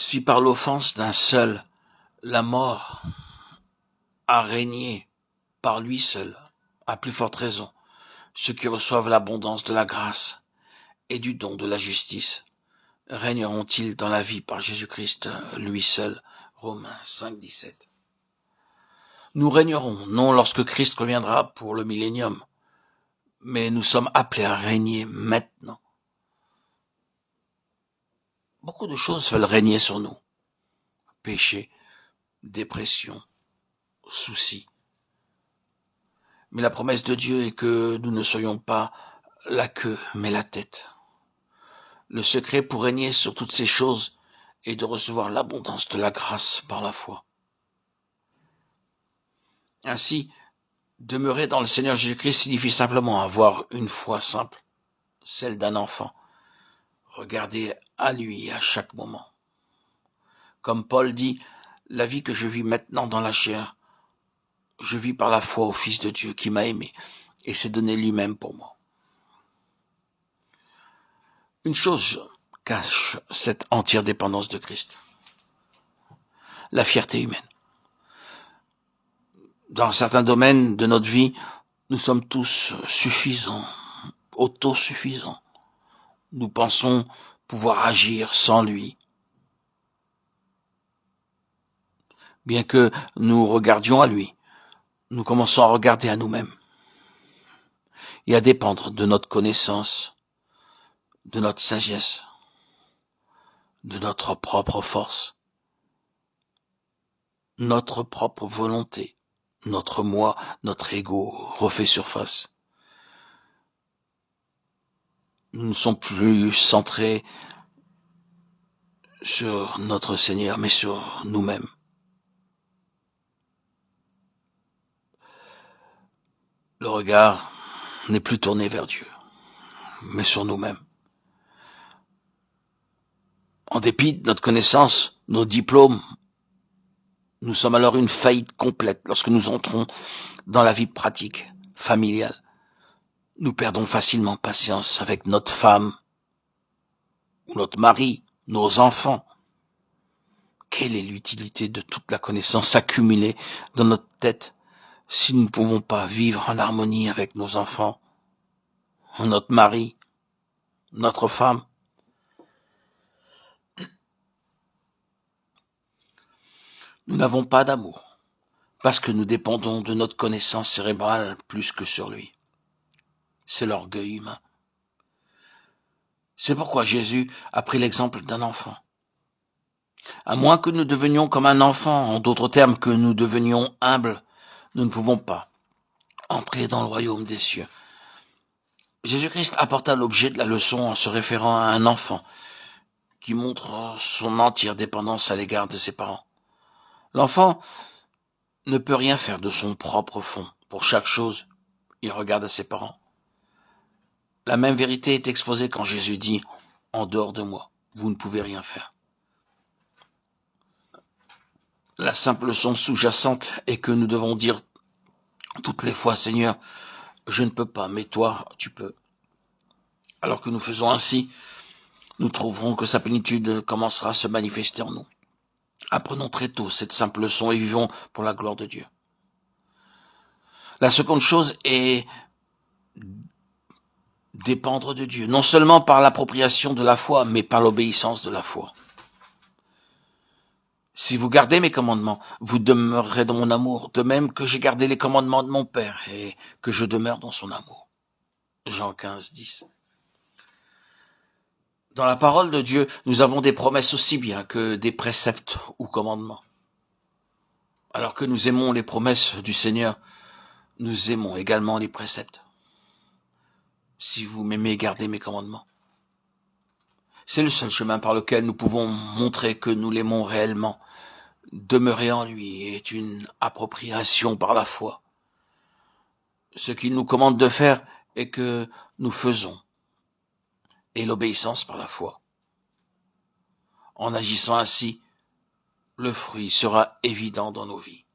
Si par l'offense d'un seul, la mort a régné par lui seul, à plus forte raison, ceux qui reçoivent l'abondance de la grâce et du don de la justice, régneront-ils dans la vie par Jésus-Christ, lui seul. Romains 5, 17. Nous régnerons, non lorsque Christ reviendra pour le millénium, mais nous sommes appelés à régner maintenant. Beaucoup de choses veulent régner sur nous. Péché, dépression, soucis. Mais la promesse de Dieu est que nous ne soyons pas la queue, mais la tête. Le secret pour régner sur toutes ces choses est de recevoir l'abondance de la grâce par la foi. Ainsi, demeurer dans le Seigneur Jésus-Christ signifie simplement avoir une foi simple, celle d'un enfant. Regarder à lui à chaque moment. Comme Paul dit, la vie que je vis maintenant dans la chair, je vis par la foi au Fils de Dieu qui m'a aimé et s'est donné lui-même pour moi. Une chose cache cette entière dépendance de Christ. La fierté humaine. Dans certains domaines de notre vie, nous sommes tous suffisants, autosuffisants. Nous pensons pouvoir agir sans lui. Bien que nous regardions à lui, nous commençons à regarder à nous-mêmes et à dépendre de notre connaissance, de notre sagesse, de notre propre force, notre propre volonté, notre moi, notre ego refait surface. Nous ne sommes plus centrés sur notre Seigneur, mais sur nous-mêmes. Le regard n'est plus tourné vers Dieu, mais sur nous-mêmes. En dépit de notre connaissance, nos diplômes, nous sommes alors une faillite complète lorsque nous entrons dans la vie pratique, familiale. Nous perdons facilement patience avec notre femme ou notre mari, nos enfants. Quelle est l'utilité de toute la connaissance accumulée dans notre tête si nous ne pouvons pas vivre en harmonie avec nos enfants, notre mari, notre femme? Nous n'avons pas d'amour parce que nous dépendons de notre connaissance cérébrale plus que sur lui. C'est l'orgueil humain. C'est pourquoi Jésus a pris l'exemple d'un enfant. À moins que nous devenions comme un enfant, en d'autres termes que nous devenions humbles, nous ne pouvons pas entrer dans le royaume des cieux. Jésus-Christ apporta l'objet de la leçon en se référant à un enfant qui montre son entière dépendance à l'égard de ses parents. L'enfant ne peut rien faire de son propre fond. Pour chaque chose, il regarde à ses parents. La même vérité est exposée quand Jésus dit « En dehors de moi, vous ne pouvez rien faire ». La simple leçon sous-jacente est que nous devons dire toutes les fois « Seigneur, je ne peux pas, mais toi, tu peux ». Alors que nous faisons ainsi, nous trouverons que sa plénitude commencera à se manifester en nous. Apprenons très tôt cette simple leçon et vivons pour la gloire de Dieu. La seconde chose est dépendre de Dieu, non seulement par l'appropriation de la foi, mais par l'obéissance de la foi. Si vous gardez mes commandements, vous demeurerez dans mon amour, de même que j'ai gardé les commandements de mon Père et que je demeure dans son amour. Jean 15, 10. Dans la parole de Dieu, nous avons des promesses aussi bien que des préceptes ou commandements. Alors que nous aimons les promesses du Seigneur, nous aimons également les préceptes. Si vous m'aimez, gardez mes commandements. C'est le seul chemin par lequel nous pouvons montrer que nous l'aimons réellement. Demeurer en lui est une appropriation par la foi. Ce qu'il nous commande de faire est que nous faisons, et l'obéissance par la foi. En agissant ainsi, le fruit sera évident dans nos vies.